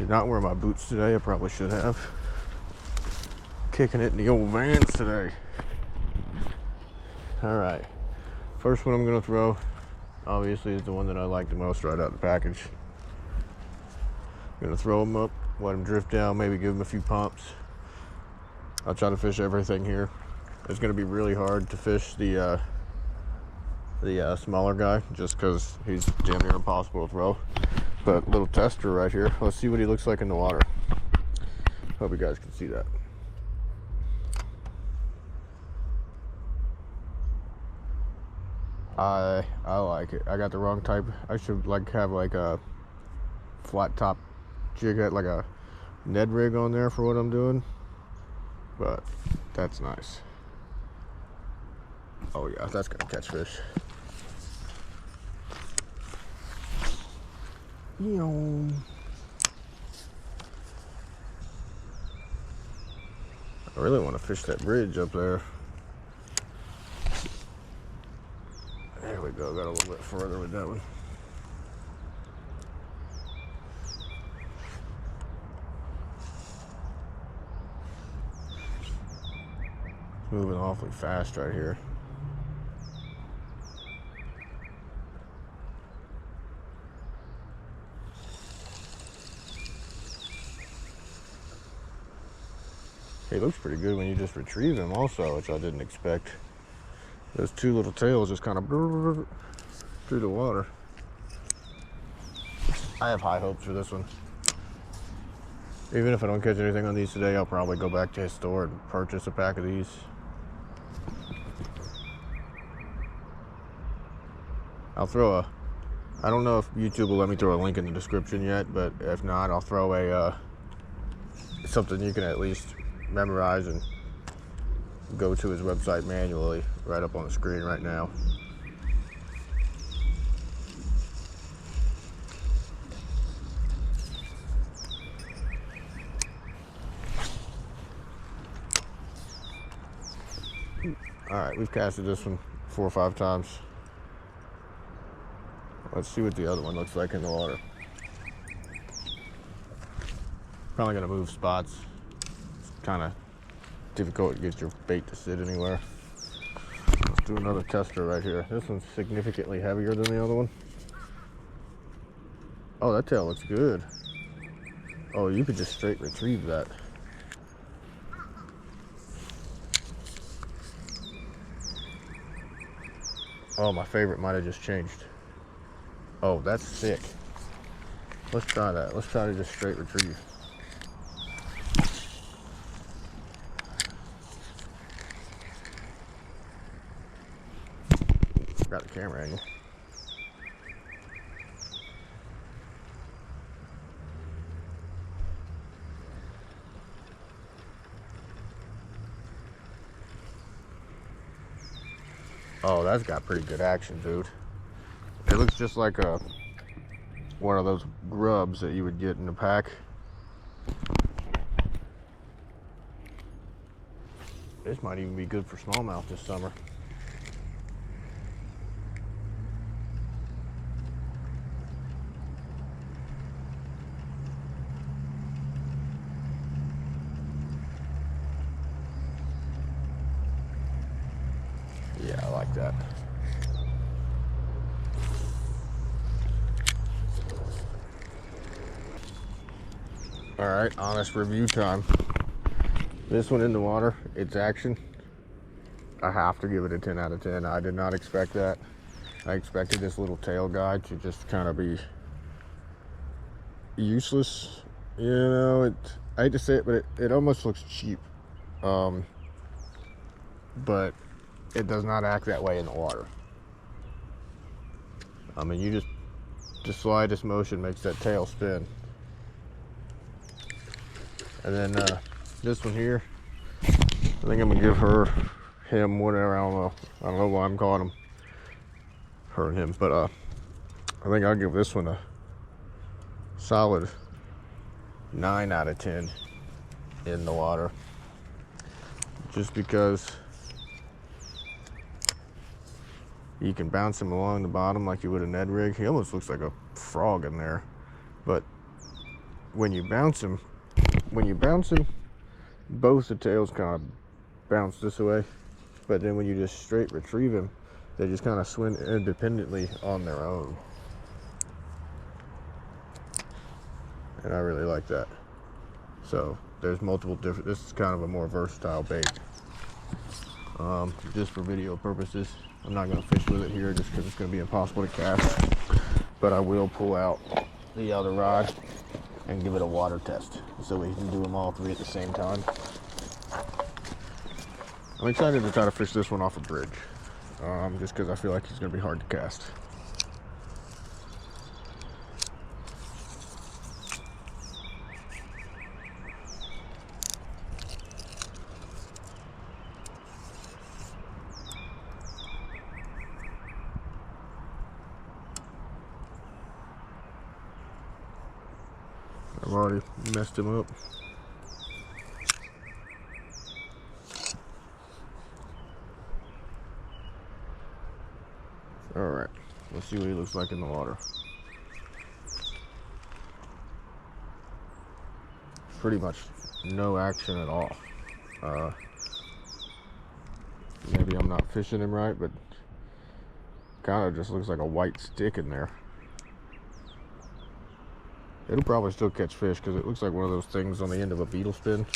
Did not wear my boots today. I probably should have. Kicking it in the old Vans today. Alright. First one I'm going to throw, obviously, is the one that I like the most right out of the package. I'm going to throw them up, let them drift down, maybe give them a few pumps. I'll try to fish everything here. It's going to be really hard to fish the smaller guy, just because he's damn near impossible to throw. But little tester right here. Let's see what he looks like in the water. Hope you guys can see that. I like it. I got the wrong type. I should have a flat top jig head, like a Ned rig on there for what I'm doing. But that's nice. Oh yeah, that's gonna catch fish. I really want to fish that bridge up there. There we go, got a little bit further with that one. It's moving awfully fast right here. He looks pretty good when you just retrieve him also, which I didn't expect. Those two little tails just kind of through the water. I have high hopes for this one. Even if I don't catch anything on these today, I'll probably go back to his store and purchase a pack of these. I'll throw a, I don't know if YouTube will let me throw a link in the description yet, but if not, I'll throw a, something you can at least memorize and go to his website manually right up on the screen right now. Alright, we've casted this one 4 or 5 times. Let's see what the other one looks like in the water. Probably gonna move spots. It's kind of difficult to get your bait to sit anywhere. Let's do another tester right here. This one's significantly heavier than the other one. Oh, that tail looks good. Oh, you could just straight retrieve that. Oh, my favorite might have just changed. Oh, that's sick. Let's try that. Let's try to just straight retrieve. Got the camera angle. Oh, that's got pretty good action, dude. It looks just like one of those grubs that you would get in a pack. This might even be good for smallmouth this summer. Yeah, I like that. All right, honest review time. This one in the water, it's action. I have to give it a 10 out of 10. I did not expect that. I expected this little tail guy to just kind of be useless. You know, I hate to say it, but it almost looks cheap. But it does not act that way in the water. I mean, you just the slightest motion makes that tail spin. And then this one here, I think I'm gonna give him, whatever, I don't know why I'm calling him her and him, but I think I'll give this one a solid 9 out of 10 in the water, just because you can bounce him along the bottom like you would a Ned rig. He almost looks like a frog in there, but when you bounce them, both the tails kind of bounce this way, but then when you just straight retrieve them, they just kind of swim independently on their own. And I really like that. So there's multiple different, this is kind of a more versatile bait. Just for video purposes, I'm not going to fish with it here just because it's going to be impossible to cast, but I will pull out the other rod and give it a water test so we can do them all three at the same time. I'm excited to try to fish this one off a bridge, just because I feel like he's going to be hard to cast. I've already messed him up. Alright, let's see what he looks like in the water. Pretty much no action at all. Maybe I'm not fishing him right, but kind of just looks like a white stick in there. It'll probably still catch fish because it looks like one of those things on the end of a beetle spin.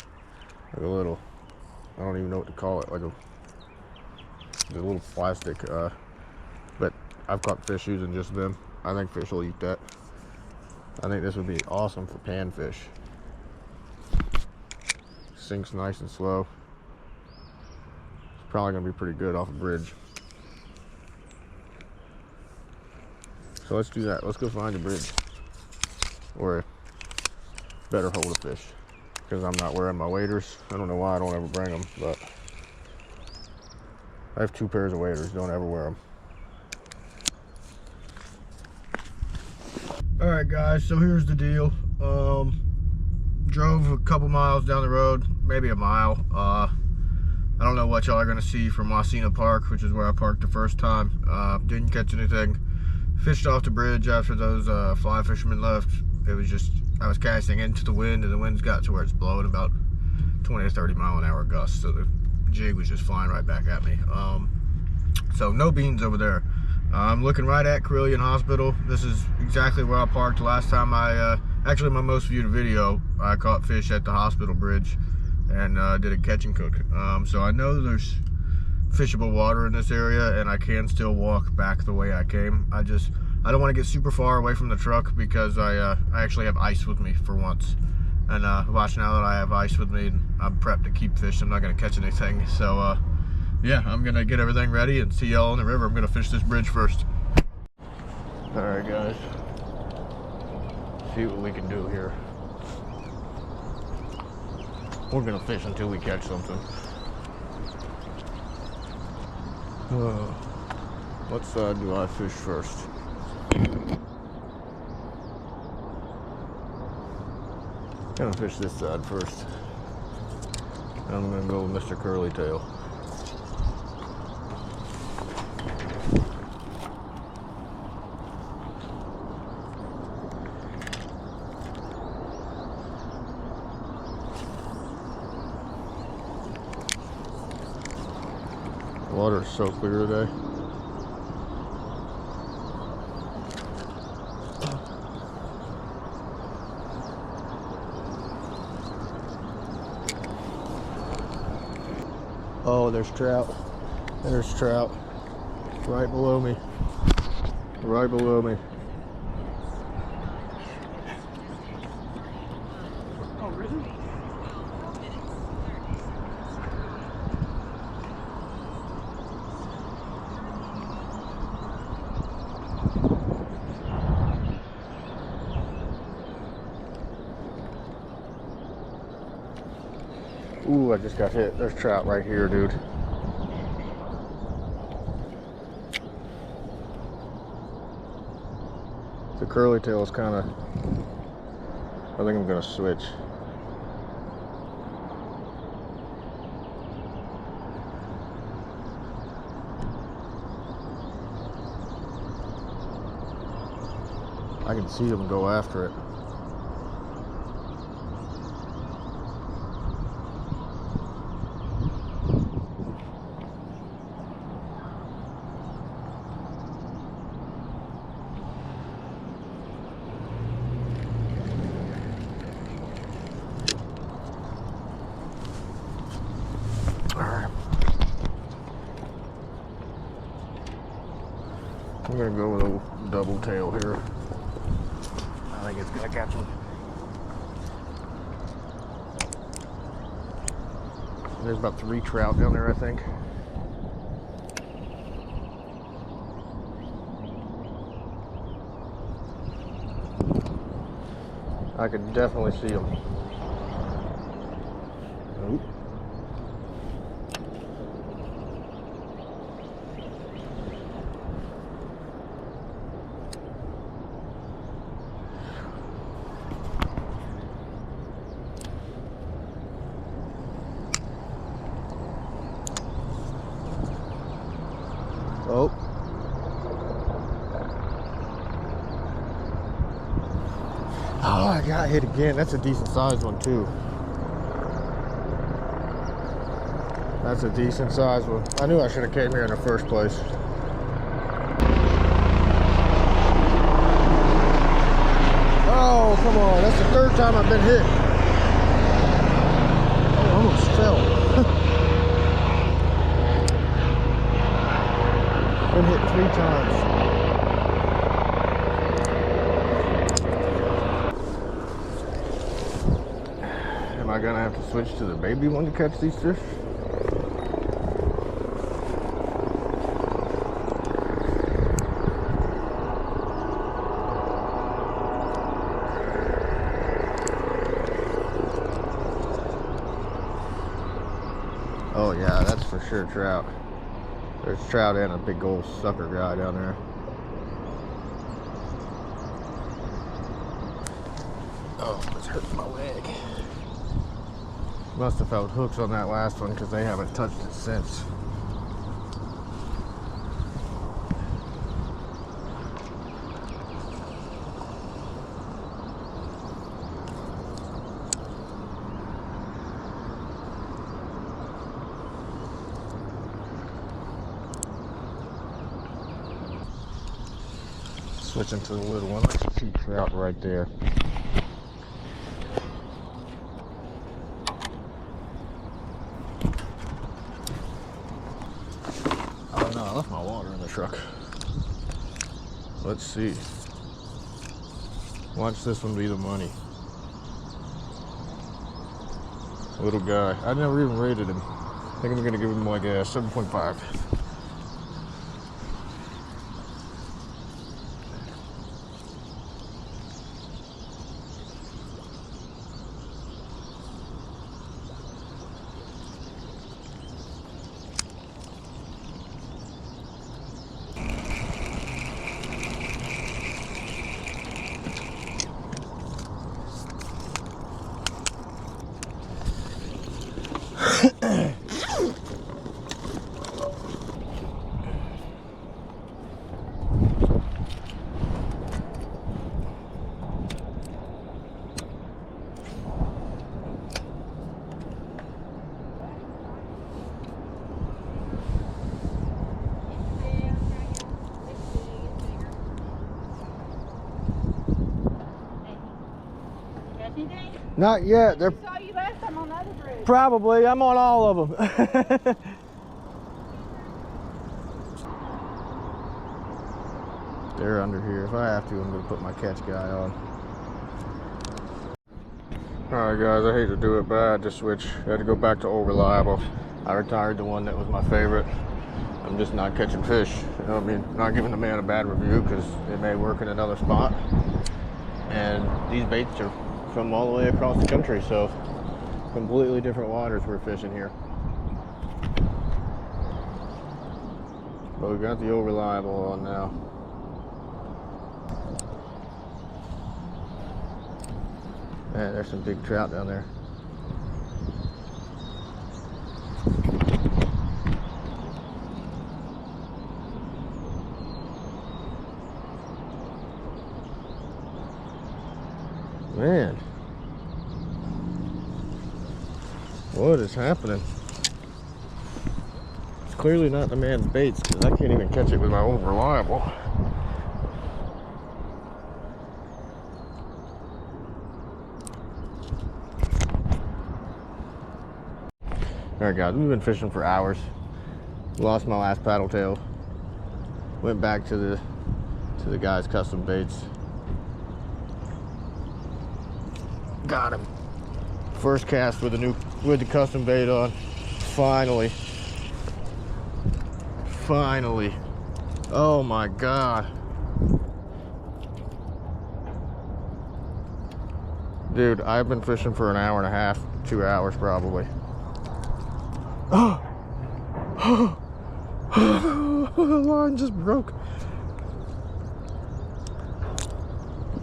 Like a little, I don't even know what to call it, like a little plastic. But I've caught fish using just them. I think fish will eat that. I think this would be awesome for panfish. Sinks nice and slow. It's probably going to be pretty good off a bridge. So let's do that. Let's go find a bridge or a better hold of fish, because I'm not wearing my waders. I don't know why I don't ever bring them, but I have 2 pairs of waders. Don't ever wear them. Alright guys, so here's the deal. Drove a couple miles down the road, maybe a mile. I don't know what y'all are going to see from Wasina Park, which is where I parked the first time. Didn't catch anything. Fished off the bridge after those fly fishermen left. It was just, I was casting into the wind, and the wind's got to where it's blowing about 20 to 30 mile an hour gusts, so the jig was just flying right back at me. So no beans over there. I'm looking right at Carillion Hospital. This is exactly where I parked last time actually my most viewed video. I caught fish at the hospital bridge and did a catch and cook. So I know there's fishable water in this area, and I can still walk back the way I came. I don't want to get super far away from the truck because I actually have ice with me for once. And watch, now that I have ice with me, I'm prepped to keep fish. I'm not going to catch anything. So yeah, I'm going to get everything ready and see y'all in the river. I'm going to fish this bridge first. Alright guys, see what we can do here. We're going to fish until we catch something. What side do I fish first? I'm gonna fish this side first. I'm gonna go with Mr. Curly Tail. The water is so clear today. Oh, there's trout. There's trout. Right below me. Right below me. Oh, really? Ooh, I just got hit. There's trout right here, dude. The curly tail is kind of, I think I'm gonna switch. I can see them go after it. I'm gonna go with a double tail here. I think it's gonna catch one. There's about 3 trout down there, I think. I can definitely see them. Nope. Oh. Oh, I got hit again. That's a decent sized one too. That's a decent sized one. I knew I should have came here in the first place. Oh, come on. That's the 3rd time I've been hit. Oh, I almost fell. Been hit 3 times. Am I gonna have to switch to the baby one to catch these fish? Oh yeah, that's for sure trout. There's trout and a big old sucker guy down there. Oh, it's hurting my leg. Must have felt hooks on that last one because they haven't touched it since. Switching to the little one. I can see trout right there. Oh no, I left my water in the truck. Let's see. Watch this one be the money. Little guy. I never even rated him. I think I'm gonna give him like a 7.5. Not yet. They're saw you last time on the other bridge. probably. I'm on all of them. They're under here. If I have to, I'm going to put my catch guy on. Alright guys, I hate to do it, but I had to switch. I had to go back to old reliable. I retired the one that was my favorite. I'm just not catching fish. You know what I mean? Not giving the man a bad review because it may work in another spot. And these baits are from all the way across the country, so completely different waters we're fishing here. But we got the old reliable on now. Man, there's some big trout down there. Man, what is happening? It's clearly not the man's baits because I can't even catch it with my old reliable. Alright guys, we've been fishing for hours. Lost my last paddle tail. Went back to the to the guy's custom baits. Got him. First cast with the custom bait on. Finally. Finally. Oh my God. Dude, I've been fishing for an hour and a half, 2 hours probably. Oh! The line just broke.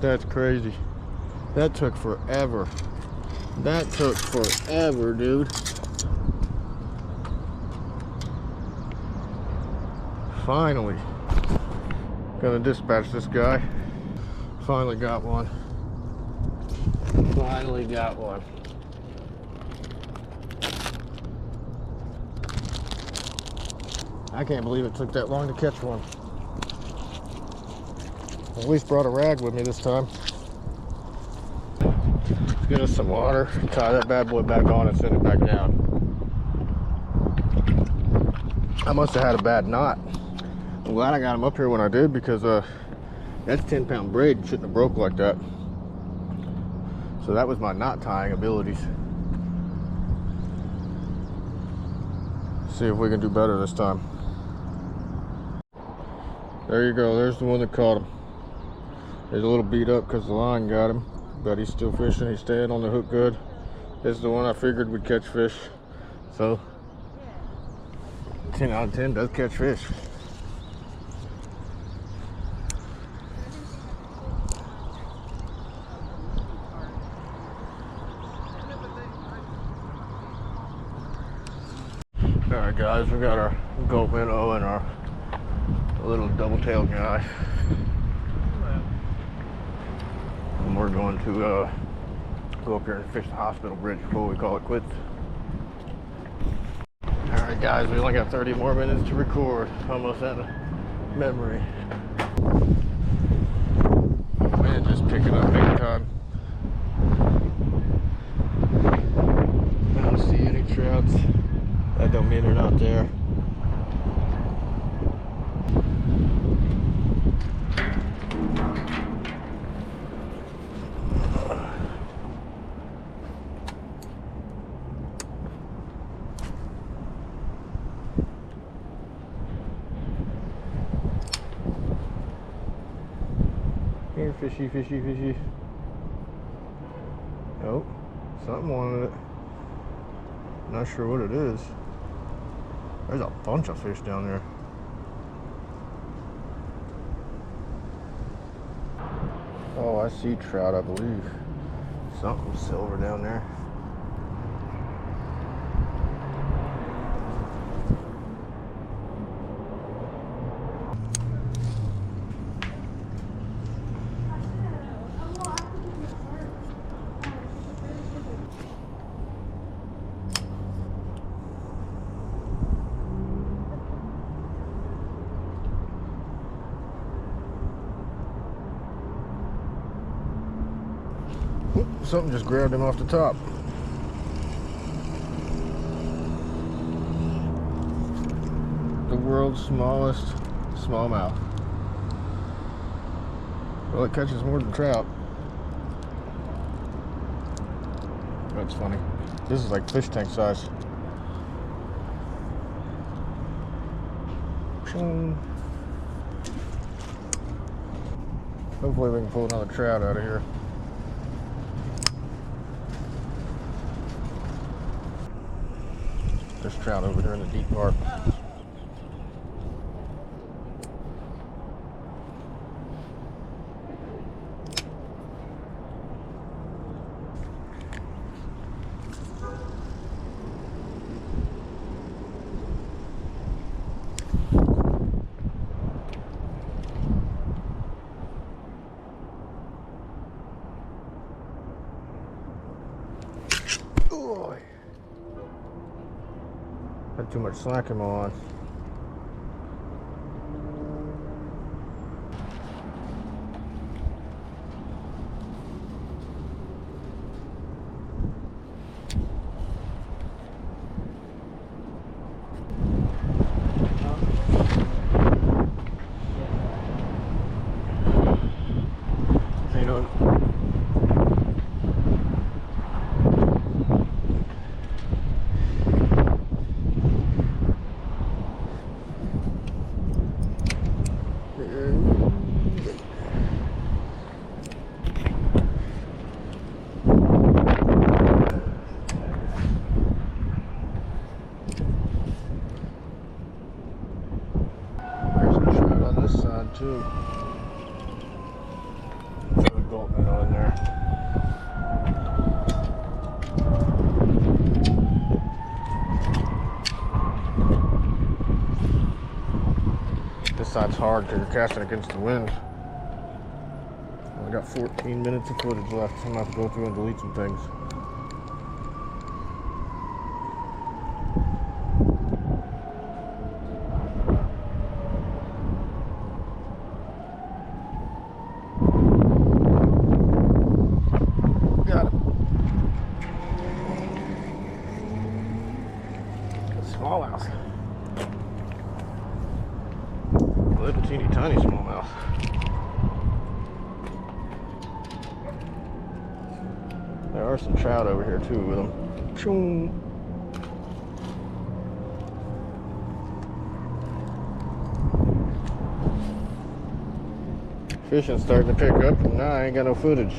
That's crazy. That took forever. That took forever, dude. Finally. Gonna dispatch this guy. Finally got one. Finally got one. I can't believe it took that long to catch one. At least brought a rag with me this time. Let's get us some water, tie that bad boy back on and send it back down. I must have had a bad knot. I'm glad I got him up here when I did, because that's 10-pound braid and shouldn't have broke like that. So that was my knot tying abilities. See if we can do better this time. There you go, there's the one that caught him. He's a little beat up because the line got him, but he's still fishing. He's staying on the hook good. This is the one I figured would catch fish. So 10 out of 10 does catch fish. Alright guys, we got our gulp minnow and our little double-tailed guy. And we're going to go up here and fish the hospital bridge before we call it quits. Alright guys, we only got 30 more minutes to record. Almost out of memory. Man, just picking up big time. I don't see any trouts. That don't mean they're not there. Here, fishy, fishy, fishy. Oh, something wanted it. Not sure what it is. There's a bunch of fish down there. Oh, I see trout, I believe. Something silver down there. Something just grabbed him off the top. The world's smallest smallmouth. Well, it catches more than trout. That's funny. This is like fish tank size. Ping. Hopefully we can pull another trout out of here. There's trout over here in the deep part. Oh, had too much slack in my line. side's hard because you're casting against the wind. I got 14 minutes of footage left. I'm gonna have to go through and delete some things. Got it. Smallmouth. Little teeny tiny smallmouth. There are some trout over here too with them. Choom. Fishing's starting to pick up, and now I ain't got no footage.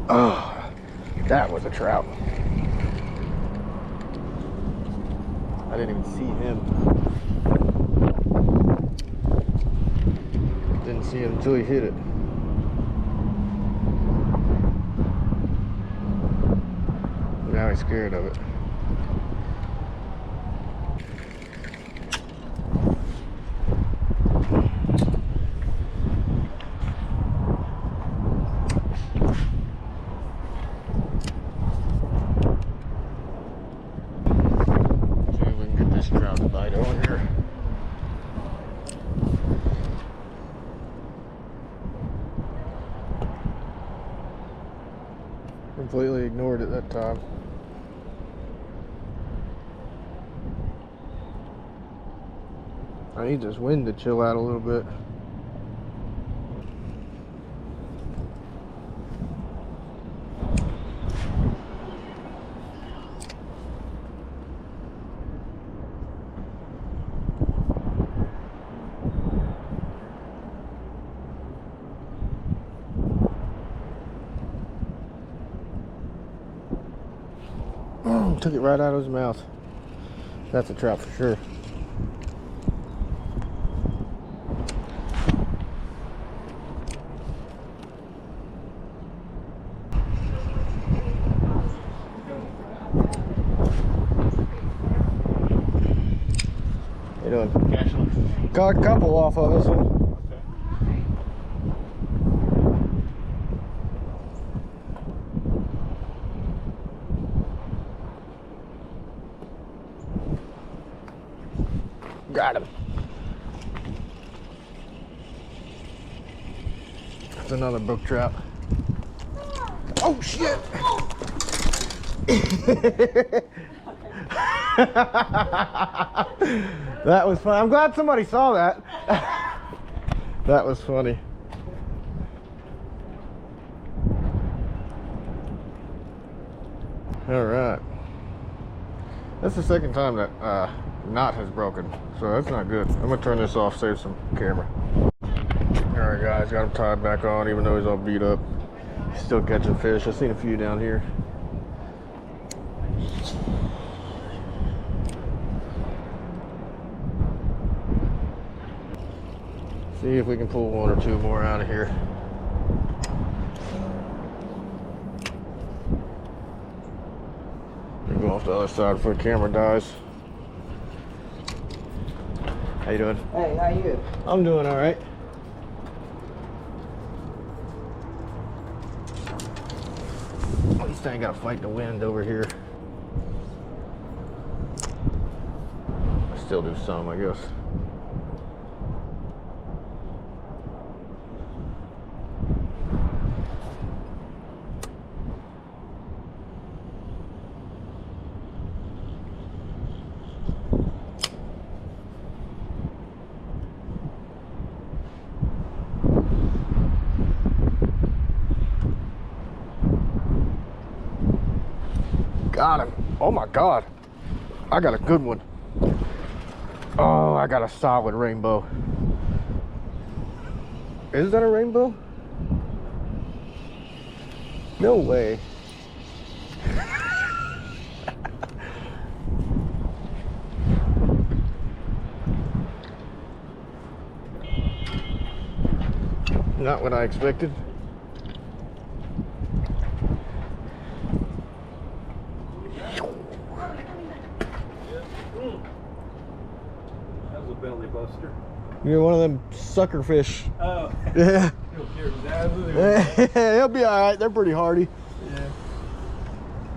Oh, that was a trout. I didn't even see him. Didn't see him until he hit it. Now he's scared of it. See if we can get this trout to bite on here. Completely ignored it that time. I need this wind to chill out a little bit. Took it right out of his mouth. That's a trout for sure. How you doing? Got a couple off of this one. Got him. That's another brook trout. Oh shit! That was fun. I'm glad somebody saw that. That was funny. All right. That's the second time that knot has broken, so that's not good. I'm gonna turn this off, save some camera. All right, guys, got him tied back on, even though he's all beat up. He's still catching fish. I've seen a few down here. See if we can pull one or two more out of here. Go off the other side before the camera dies. How you doing? Hey, how you? I'm doing all right. At least I ain't gotta fight the wind over here. I still do some, I guess. Got him. Oh my God. I got a good one. Oh, I got a solid rainbow. Is that a rainbow? No way. Not what I expected. monster? You're one of them sucker fish. Oh. Yeah. He'll carry his ass with him. Yeah, he'll be all right. They're pretty hardy. Yeah.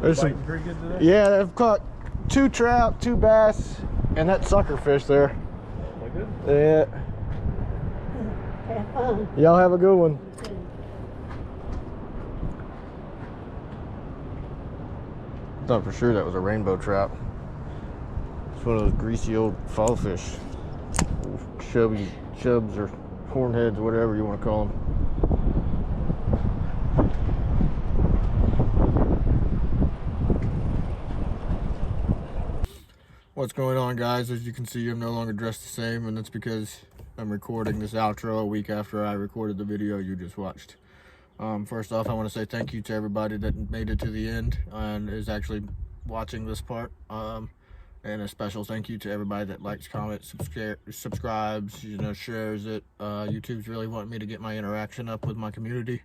There's Biting some, pretty good today? yeah, they've caught 2 trout, 2 bass, and that sucker fish there. Like good? Yeah. Have fun. Y'all have a good one. Thought for sure that was a rainbow trout. It's one of those greasy old fall fish. Chubby chubs or hornheads, whatever you want to call them. What's going on, guys? As you can see, I'm no longer dressed the same, and that's because I'm recording this outro a week after I recorded the video you just watched. First off, I want to say thank you to everybody that made it to the end and is actually watching this part. And a special thank you to everybody that likes, comments, subscribes, shares it. YouTube's really wanting me to get my interaction up with my community,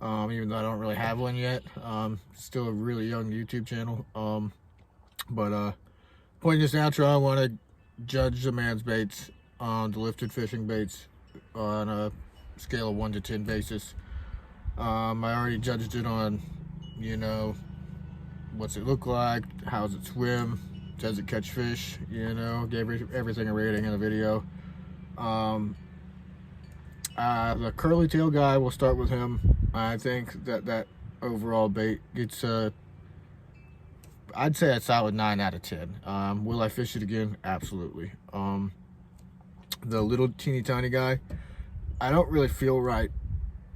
even though I don't really have one yet. Still a really young YouTube channel. Point in this outro, I want to judge the man's baits on the lifted fishing baits on a scale of 1 to 10 basis. I already judged it on, what's it look like, how's it swim, does it catch fish, gave everything a rating in the video. The curly tail guy, we'll start with him. I think that overall bait gets I'd say a solid 9 out of 10. Will I fish it again? Absolutely. The little teeny tiny guy, I don't really feel right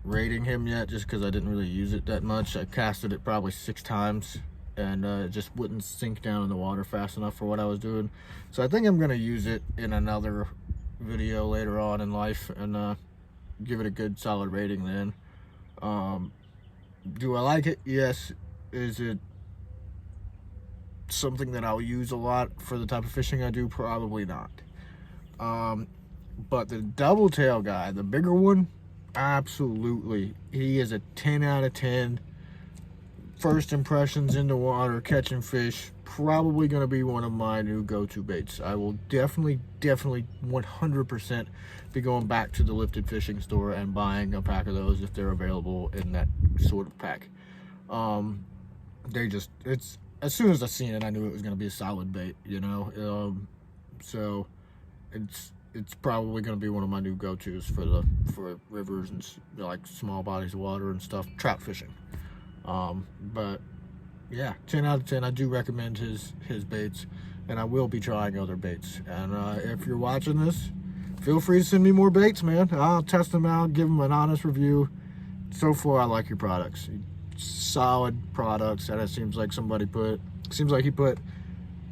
rating him yet, just because I didn't really use it that much. I casted it probably 6 times, and it just wouldn't sink down in the water fast enough for what I was doing. So I think I'm going to use it in another video later on in life, and give it a good solid rating then. Do I like it? Yes. Is it something that I'll use a lot for the type of fishing I do? Probably not. But the double tail guy, the bigger one, absolutely. He is a 10 out of 10. First impressions in the water, catching fish, probably going to be one of my new go-to baits. I will definitely 100% be going back to the Lifted Fishing store and buying a pack of those if they're available in that sort of pack. It's as soon as I seen it, I knew it was going to be a solid bait, so it's probably going to be one of my new go-tos for rivers and like small bodies of water and stuff, trout fishing. But yeah, 10 out of 10. I do recommend his baits, and I will be trying other baits. And if you're watching this, feel free to send me more baits, man. I'll test them out, give them an honest review. So far, I like your products. Solid products, and it seems like he put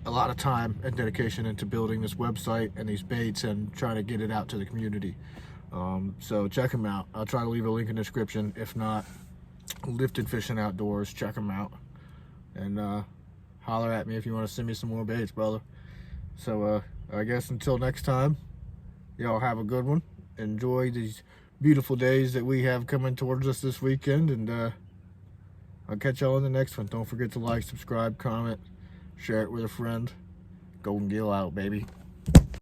a lot of time and dedication into building this website and these baits and trying to get it out to the community. So check them out. I'll try to leave a link in the description. If not, Lifted Fishing Outdoors, check them out, and holler at me if you want to send me some more baits, brother. So I guess until next time, y'all have a good one. Enjoy these beautiful days that we have coming towards us this weekend, and I'll catch y'all in the next one. Don't forget to like, subscribe, comment, share it with a friend. Golden Gill out, baby.